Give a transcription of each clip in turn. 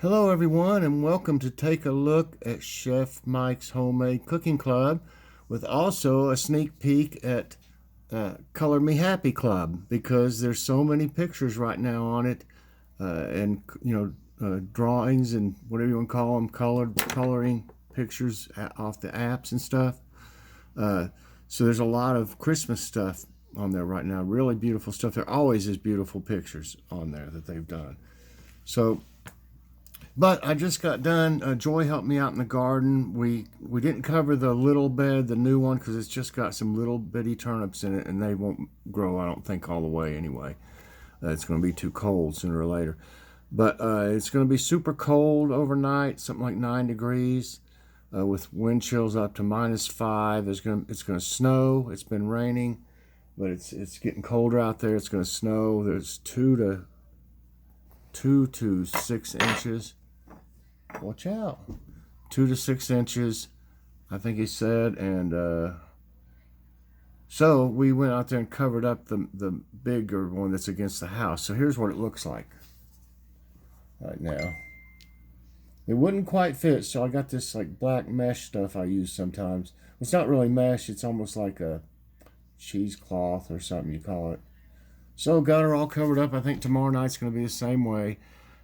Hello everyone and welcome to take a look at Chef Mike's Homemade Cooking Club with also a sneak peek at Color Me Happy Club because there's so many pictures right now on it and drawings and whatever you want to call them, coloring pictures off the apps and stuff. So there's a lot of Christmas stuff on there right now, really beautiful stuff. There always is beautiful pictures on there that they've done. But I just got done. Joy helped me out in the garden. We didn't cover the little bed, the new one, because it's just got some little bitty turnips in it, and they won't grow, I don't think, all the way anyway. It's going to be too cold sooner or later. But it's going to be super cold overnight, something like 9 degrees, with wind chills up to -5. It's going to snow. It's been raining, but it's getting colder out there. It's going to snow. There's 2 to 6 inches. Watch out. 2 to 6 inches, I think he said. And so we went out there and covered up the bigger one that's against the house. So here's what it looks like right now. It wouldn't quite fit, so I got this like black mesh stuff I use sometimes. It's not really mesh. It's almost like a cheesecloth or something you call it. So got her all covered up. I think tomorrow night's going to be the same way.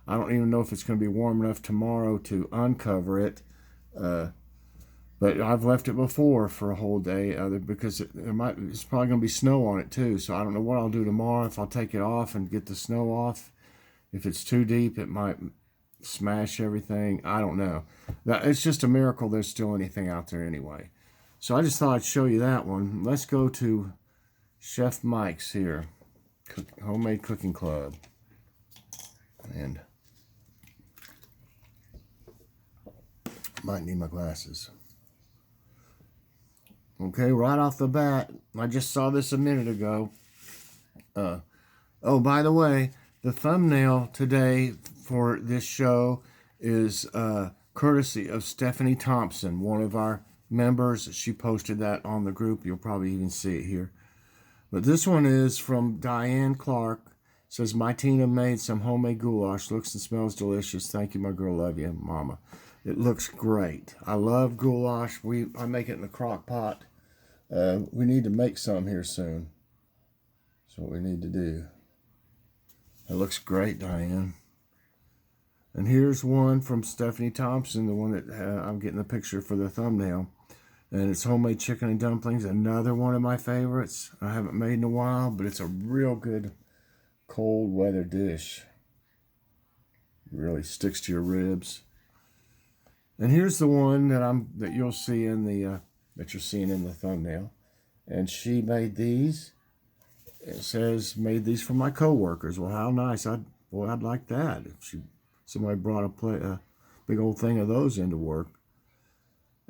I don't even know if it's going to be warm enough tomorrow to uncover it. But I've left it before for a whole day because it's probably going to be snow on it too. So I don't know what I'll do tomorrow, if I'll take it off and get the snow off. If it's too deep, it might smash everything. I don't know. It's just a miracle there's still anything out there anyway. So I just thought I'd show you that one. Let's go to Chef Mike's here. Homemade Cooking Club. And might need my glasses. Okay, right off the bat, I just saw this a minute ago. Oh, by the way, the thumbnail today for this show is courtesy of Stephanie Thompson, one of our members. She posted that on the group. You'll probably even see it here. But this one is from Diane Clark. It says, my Tina made some homemade goulash. Looks and smells delicious. Thank you, my girl. Love you, Mama. It looks great. I love goulash. I make it in the crock pot. We need to make some here soon. That's what we need to do. It looks great, Diane. And here's one from Stephanie Thompson, the one that I'm getting the picture for the thumbnail. And it's homemade chicken and dumplings. Another one of my favorites. I haven't made in a while, but it's a real good cold weather dish. It really sticks to your ribs. And here's the one that you'll see in the that you're seeing in the thumbnail. And she made these. It says made these for my coworkers. Well, how nice! I'd like that if somebody brought a big old thing of those into work.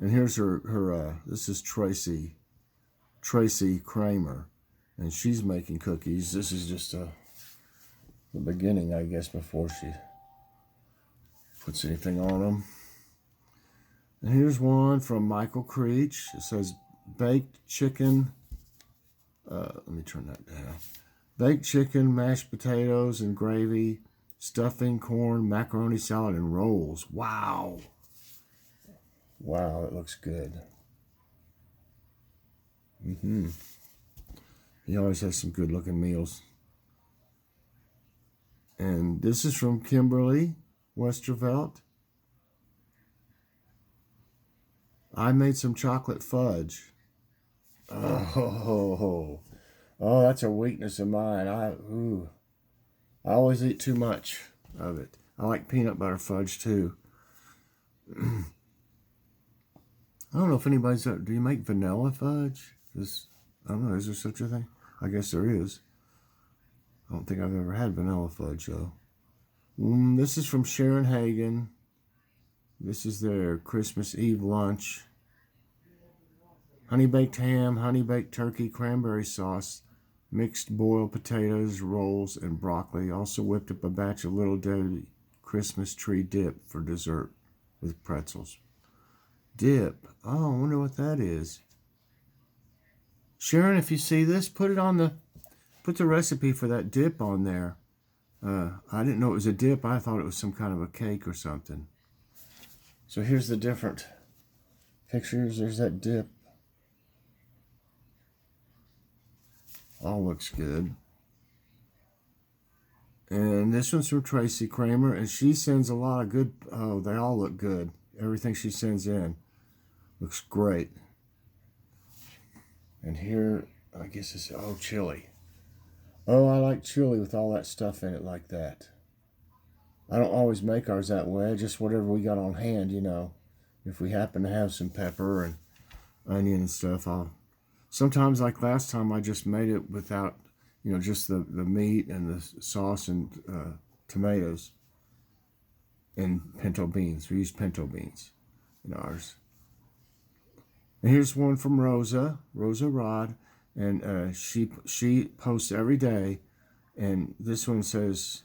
And here's her this is Tracy Kramer, and she's making cookies. This is just the beginning, I guess, before she puts anything on them. And here's one from Michael Creech. It says baked chicken. Let me turn that down. Baked chicken, mashed potatoes and gravy, stuffing, corn, macaroni salad, and rolls. Wow. Wow, it looks good. He always has some good looking meals. And this is from Kimberly Westervelt. I made some chocolate fudge. Oh, that's a weakness of mine. I always eat too much of it. I like peanut butter fudge too. I don't know if anybody's... Do you make vanilla fudge? I don't know, is there such a thing? I guess there is. I don't think I've ever had vanilla fudge, though. This is from Sharon Hagen. This is their Christmas Eve lunch. Honey baked ham, honey baked turkey, cranberry sauce, mixed boiled potatoes, rolls, and broccoli. Also whipped up a batch of Little Debbie Christmas tree dip for dessert with pretzels. Dip. Oh, I wonder what that is. Sharon, if you see this, put the recipe for that dip on there. I didn't know it was a dip. I thought it was some kind of a cake or something. So here's the different pictures. There's that dip. All looks good. And this one's from Tracy Kramer, and she sends a lot of good. Oh, they all look good. Everything she sends in looks great. And here, I guess it's, oh, chili. Oh, I like chili with all that stuff in it like that. I don't always make ours that way, just whatever we got on hand, you know. If we happen to have some pepper and onion and stuff, sometimes, like last time, I just made it without, you know, just the meat and the sauce and tomatoes and pinto beans. We used pinto beans in ours. And here's one from Rosa Rod, and she posts every day, and this one says,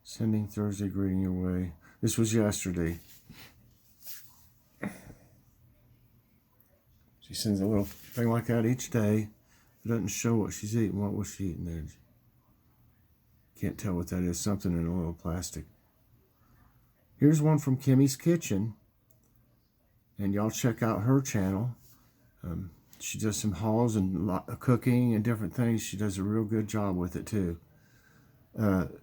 "Sending Thursday greeting your way." This was yesterday. She sends a little thing like that each day. It doesn't show what she's eating. What was she eating there? Can't tell what that is. Something in a little plastic. Here's one from Kimmy's Kitchen. And y'all check out her channel. She does some hauls and cooking and different things. She does a real good job with it too.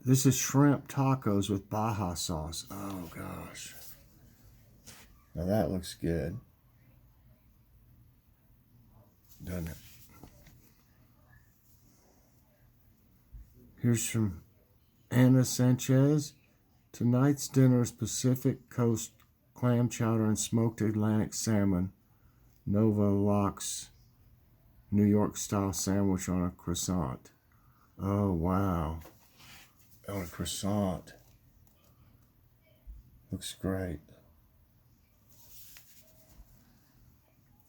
This is shrimp tacos with Baja sauce. Oh gosh. Now that looks good. Doesn't it? Here's from Anna Sanchez. Tonight's dinner is Pacific Coast clam chowder and smoked Atlantic salmon. Nova Locks New York style sandwich on a croissant. Oh wow. On a croissant. Looks great.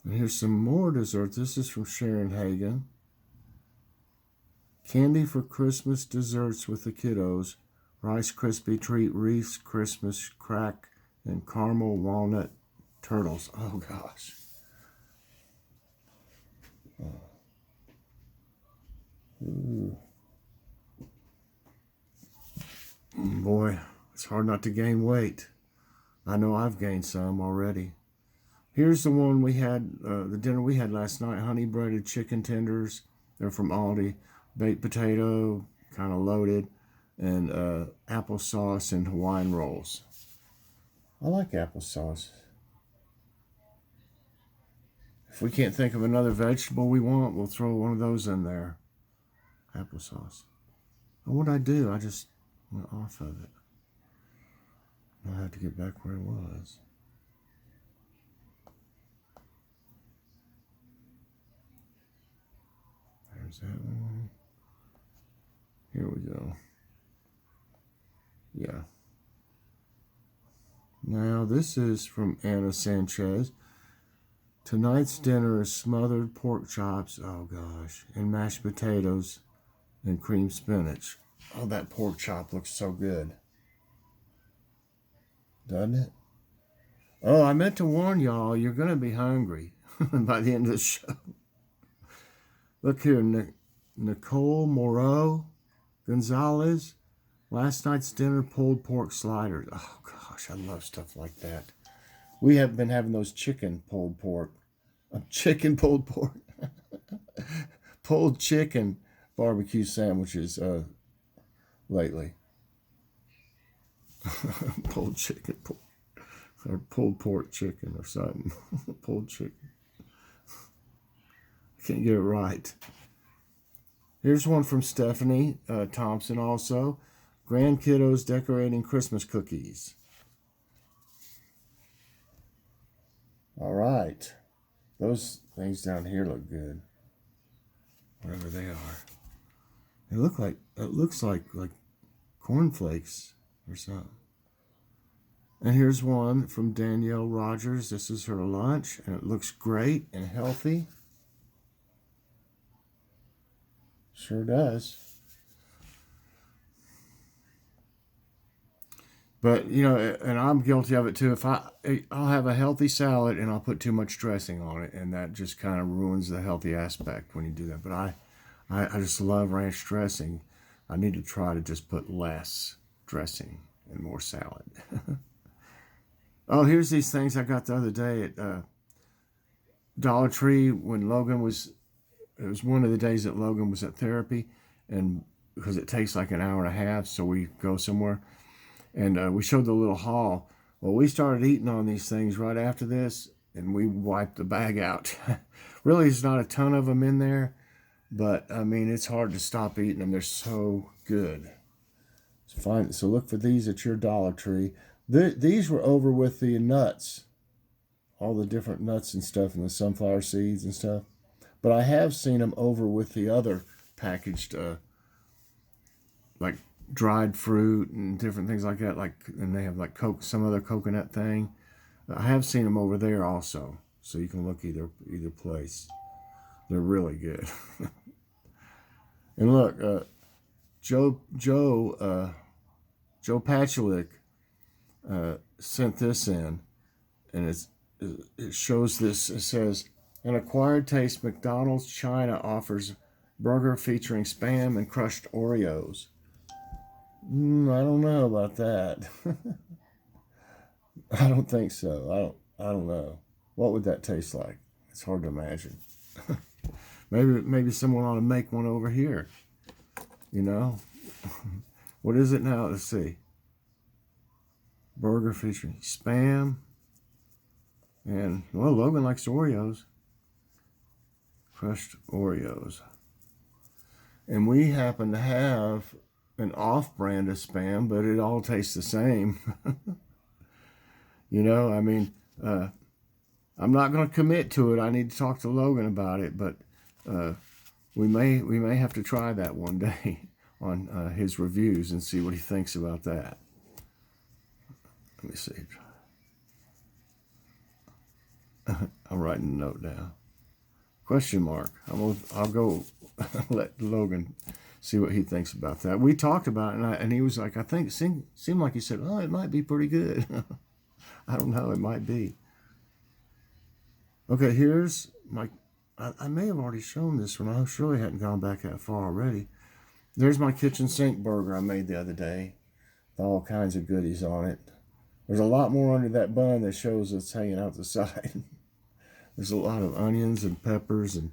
And here's some more dessert. This is from Sharon Hagen. Candy for Christmas desserts with the kiddos. Rice Krispie Treat, Reese Christmas Crack, and Caramel Walnut Turtles. Oh gosh. Ooh. Boy, it's hard not to gain weight. I know I've gained some already. Here's the one we had, the dinner we had last night, honey breaded chicken tenders. They're from Aldi. Baked potato, kind of loaded, and applesauce and Hawaiian rolls. I like applesauce. If we can't think of another vegetable we want, we'll throw one of those in there. Applesauce. And what'd I do? I just went off of it. I have to get back where it was. There's that one. Here we go. Yeah. Now this is from Anna Sanchez. Tonight's dinner is smothered pork chops, oh gosh, and mashed potatoes and cream spinach. Oh, that pork chop looks so good. Doesn't it? Oh, I meant to warn y'all, you're going to be hungry by the end of the show. Look here, Nicole Moreau Gonzalez. Last night's dinner, pulled pork sliders. Oh gosh, I love stuff like that. We have been having those chicken pulled pork. Chicken pulled pork. Pulled chicken barbecue sandwiches lately. Pulled chicken or pulled pork chicken or something. Pulled chicken. I can't get it right. Here's one from Stephanie Thompson also. Grandkiddos decorating Christmas cookies. All right. Those things down here look good. Whatever they are. They look like, it looks like cornflakes or something. And here's one from Danielle Rogers. This is her lunch, and it looks great and healthy. Sure does. But, you know, and I'm guilty of it too. If I'll have a healthy salad and I'll put too much dressing on it, and that just kind of ruins the healthy aspect when you do that. But I just love ranch dressing. I need to try to just put less dressing and more salad. Oh, here's these things I got the other day at Dollar Tree when Logan was, it was one of the days that Logan was at therapy, and because it takes like an hour and a half, so we go somewhere. And we showed the little haul. Well, we started eating on these things right after this, and we wiped the bag out. Really, there's not a ton of them in there, but I mean, it's hard to stop eating them. They're so good. So look for these at your Dollar Tree. These were over with the nuts, all the different nuts and stuff, and the sunflower seeds and stuff. But I have seen them over with the other packaged, like dried fruit and different things like that. And they have like some other coconut thing. I have seen them over there also, so you can look either place. They're really good. And look, Joe Pachulik sent this in, and it shows this. It says, an acquired taste, McDonald's China offers burger featuring Spam and crushed Oreos. I don't know about that. I don't think so. I don't know. What would that taste like? It's hard to imagine. Maybe someone ought to make one over here. You know? What is it now? Let's see. Burger featuring Spam. And, well, Logan likes Oreos. Crushed Oreos. And we happen to have an off-brand of Spam, but it all tastes the same. You know, I mean, I'm not going to commit to it. I need to talk to Logan about it, but we may have to try that one day on his reviews and see what he thinks about that. Let me see. I'm writing a note down. Question mark. I'll go let Logan see what he thinks about that. We talked about it, and he was like, I think, seemed like he said, oh, it might be pretty good. I don't know, it might be. Okay, here's my, I may have already shown this one. I surely hadn't gone back that far already. There's my kitchen sink burger I made the other day. With all kinds of goodies on it. There's a lot more under that bun that shows it's hanging out the side. There's a lot of onions and peppers and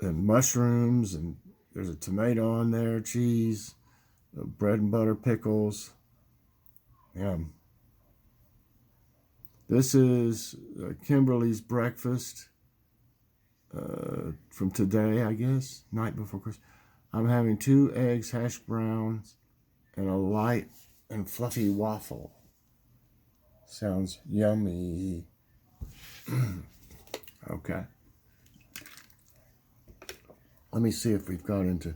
mushrooms, and there's a tomato on there, cheese, bread and butter, pickles. Yum. This is Kimberly's breakfast from today, I guess, night before Christmas. I'm having 2 eggs, hash browns, and a light and fluffy waffle. Sounds yummy. Okay. Let me see if we've got into...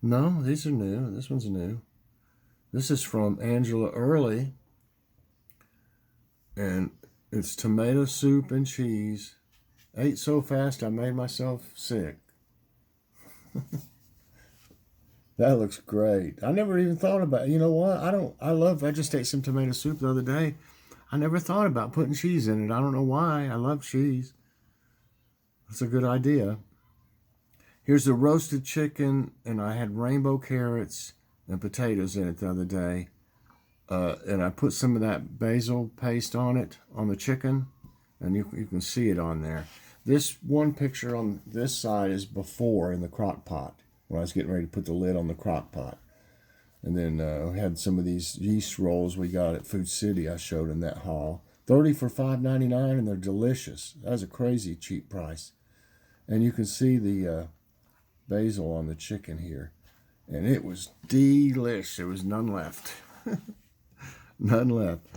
No, these are new. This one's new. This is from Angela Early. And it's tomato soup and cheese. Ate so fast I made myself sick. That looks great. I never even thought about it. You know what? I just ate some tomato soup the other day. I never thought about putting cheese in it. I don't know why. I love cheese. That's a good idea. Here's the roasted chicken, and I had rainbow carrots and potatoes in it the other day. And I put some of that basil paste on it, on the chicken, and you can see it on there. This one picture on this side is before in the crock pot, when I was getting ready to put the lid on the crock pot. And then we had some of these yeast rolls we got at Food City I showed in that haul. 30 for $5.99, and they're delicious. That was a crazy cheap price. And you can see the basil on the chicken here. And it was delish. There was none left. None left.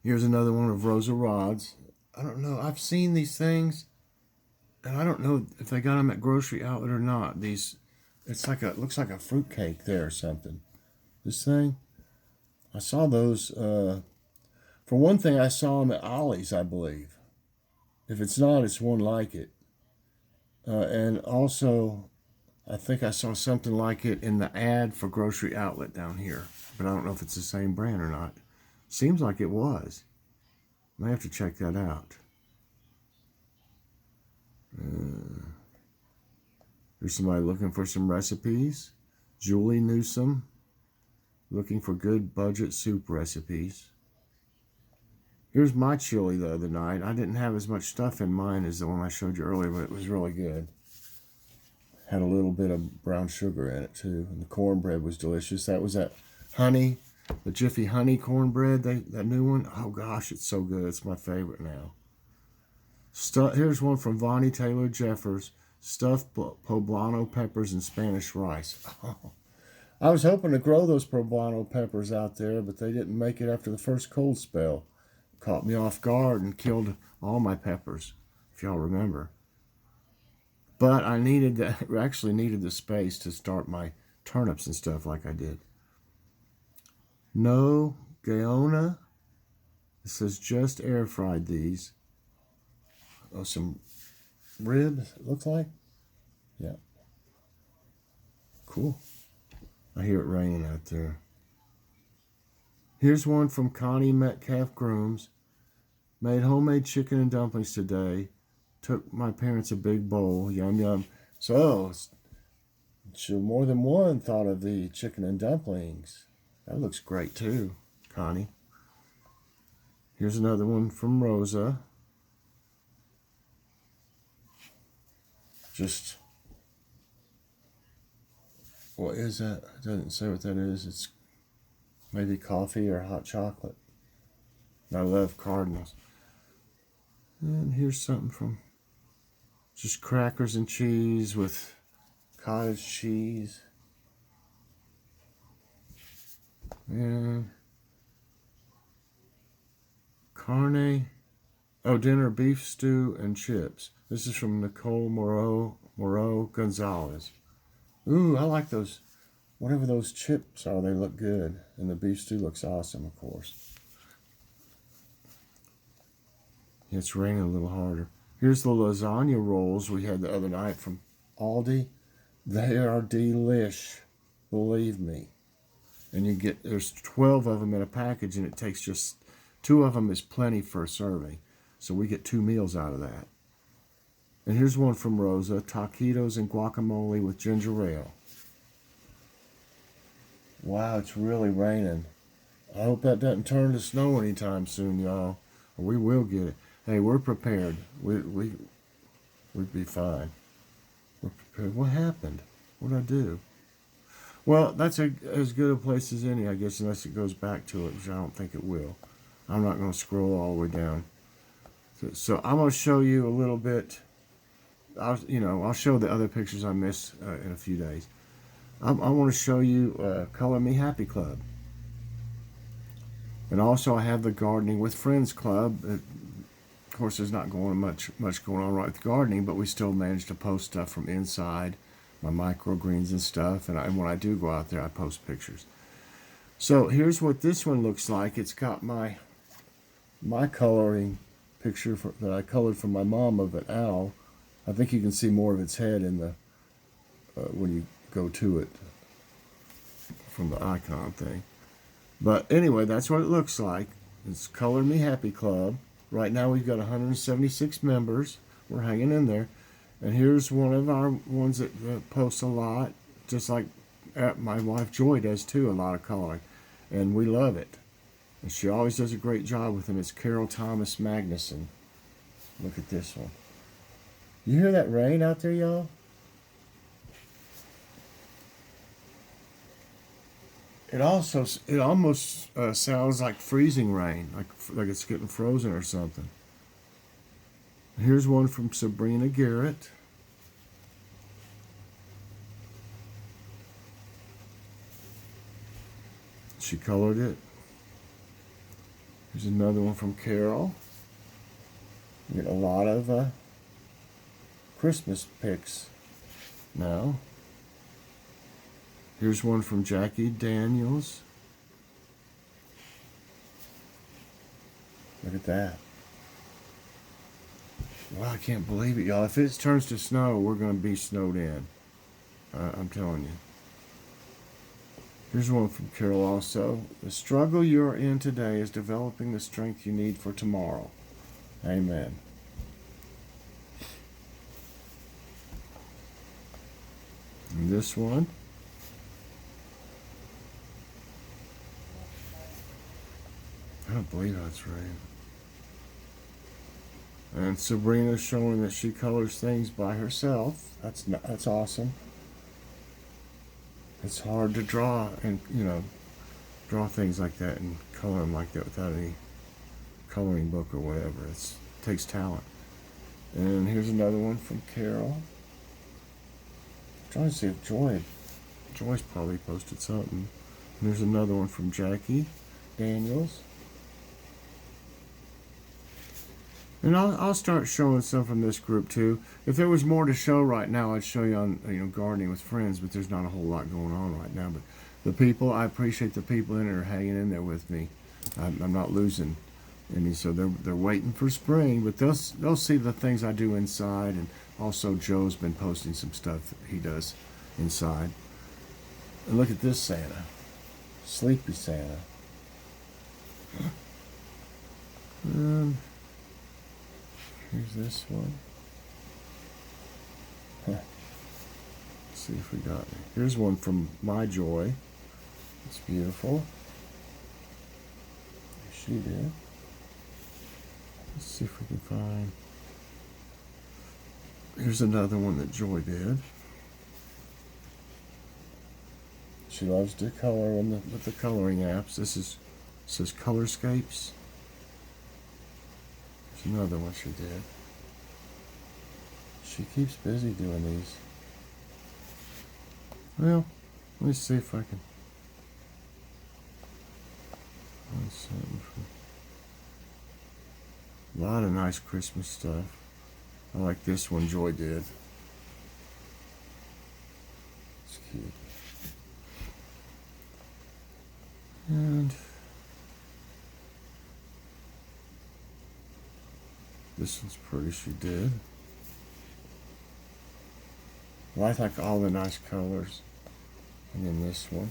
Here's another one of Rosa Rod's. I don't know. I've seen these things, and I don't know if they got them at Grocery Outlet or not. It looks like a fruit cake there or something. This thing, I saw those. For one thing, I saw them at Ollie's, I believe. If it's not, it's one like it. And also, I think I saw something like it in the ad for Grocery Outlet down here. But I don't know if it's the same brand or not. Seems like it was. May have to check that out. There's somebody looking for some recipes. Julie Newsom, looking for good budget soup recipes. Here's my chili the other night. I didn't have as much stuff in mine as the one I showed you earlier, but it was really good. Had a little bit of brown sugar in it too, and the cornbread was delicious. That was that honey, the Jiffy honey cornbread, that new one. Oh gosh, it's so good. It's my favorite now. Here's one from Vonnie Taylor Jeffers. Stuffed poblano peppers and Spanish rice. Oh, I was hoping to grow those poblano peppers out there, but they didn't make it after the first cold spell. Caught me off guard and killed all my peppers, if y'all remember. But I actually needed the space to start my turnips and stuff like I did. No, Gaona. It says just air fried these. Oh, some ribs, it looks like. Yeah. Cool. I hear it raining out there. Here's one from Connie Metcalf Grooms. Made homemade chicken and dumplings today. Took my parents a big bowl. Yum, yum. So more than one thought of the chicken and dumplings. That looks great too, Connie. Here's another one from Rosa. Just, what is that? It doesn't say what that is. It's maybe coffee or hot chocolate. I love cardinals. And here's something from just crackers and cheese with cottage cheese. And carne. Oh, dinner beef stew and chips. This is from Nicole Moreau Gonzalez. Ooh, I like those. Whatever those chips are, they look good. And the beef stew looks awesome, of course. It's raining a little harder. Here's the lasagna rolls we had the other night from Aldi. They are delish, believe me. And there's 12 of them in a package, and it takes just 2 of them is plenty for a serving. So we get 2 meals out of that. And here's one from Rosa, taquitos and guacamole with ginger ale. Wow, it's really raining. I hope that doesn't turn to snow anytime soon, y'all. We will get it. Hey, we're prepared. We'd be fine. We're prepared. What happened? What did I do? Well, that's as good a place as any, I guess, unless it goes back to it, which I don't think it will. I'm not going to scroll all the way down. So I'm going to show you a little bit. I'll show the other pictures I missed in a few days. I want to show you Color Me Happy Club. And also I have the Gardening with Friends Club. Of course, there's not much going on right with gardening, but we still manage to post stuff from inside, my microgreens and stuff. And when I do go out there, I post pictures. So here's what this one looks like. It's got my coloring picture that I colored for my mom of an owl. I think you can see more of its head in the when you go to it from the icon thing. But anyway, that's what it looks like. It's Color Me Happy Club. Right now we've got 176 members. We're hanging in there. And here's one of our ones that posts a lot, just like my wife Joy does too, a lot of coloring. And we love it. And she always does a great job with them. It's Carol Thomas Magnuson. Look at this one. You hear that rain out there, y'all? It almost sounds like freezing rain, like it's getting frozen or something. Here's one from Sabrina Garrett. She colored it. Here's another one from Carol. You get a lot of Christmas pics now. Here's one from Jackie Daniels. Look at that. Wow, I can't believe it, y'all. If it turns to snow, we're going to be snowed in. I'm telling you. Here's one from Carol also. The struggle you're in today is developing the strength you need for tomorrow. Amen. And this one. I don't believe that's right. And Sabrina's showing that she colors things by herself. That's awesome. It's hard to draw and, draw things like that and color them like that without any coloring book or whatever. It takes talent. And here's another one from Carol. I'm trying to see if Joy's probably posted something. And there's another one from Jackie Daniels. And I'll start showing some from this group too. If there was more to show right now, I'd show you on gardening with friends, but there's not a whole lot going on right now. But the people, I appreciate the people in it are hanging in there with me. I'm not losing any, so they're waiting for spring. But they'll see the things I do inside, and also Joe's been posting some stuff that he does inside. And look at this Santa, Sleepy Santa. Here's this one. Let's see if we got it. Here's one from My Joy. It's beautiful. She did. Let's see if we can find. Here's another one that Joy did. She loves to color with the coloring apps. This says Colorscapes. There's another one she did. She keeps busy doing these. Well, let me see if I can. A lot of nice Christmas stuff. I like this one Joy did. It's cute. And this one's pretty, she did. Well, I like all the nice colors. And then this one.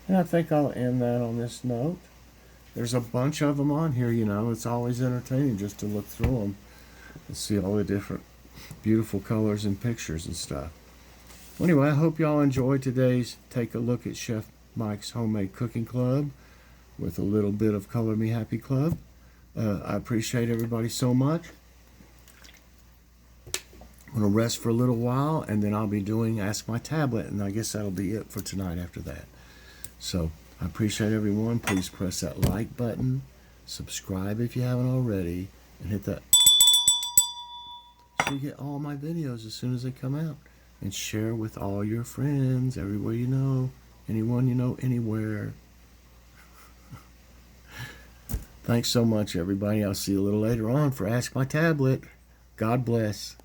And I think I'll end that on this note. There's a bunch of them on here, It's always entertaining just to look through them and see all the different beautiful colors and pictures and stuff. Well, anyway, I hope y'all enjoyed today's Take a Look at Chef Mike's Homemade Cooking Club with a little bit of Color Me Happy Club. I appreciate everybody so much. I'm going to rest for a little while, and then I'll be doing Ask My Tablet, and I guess that'll be it for tonight after that. So I appreciate everyone. Please press that like button, subscribe if you haven't already, and hit that so you get all my videos as soon as they come out. And share with all your friends, everywhere you know, anyone you know, anywhere. Thanks so much, everybody. I'll see you a little later on for Ask My Tablet. God bless.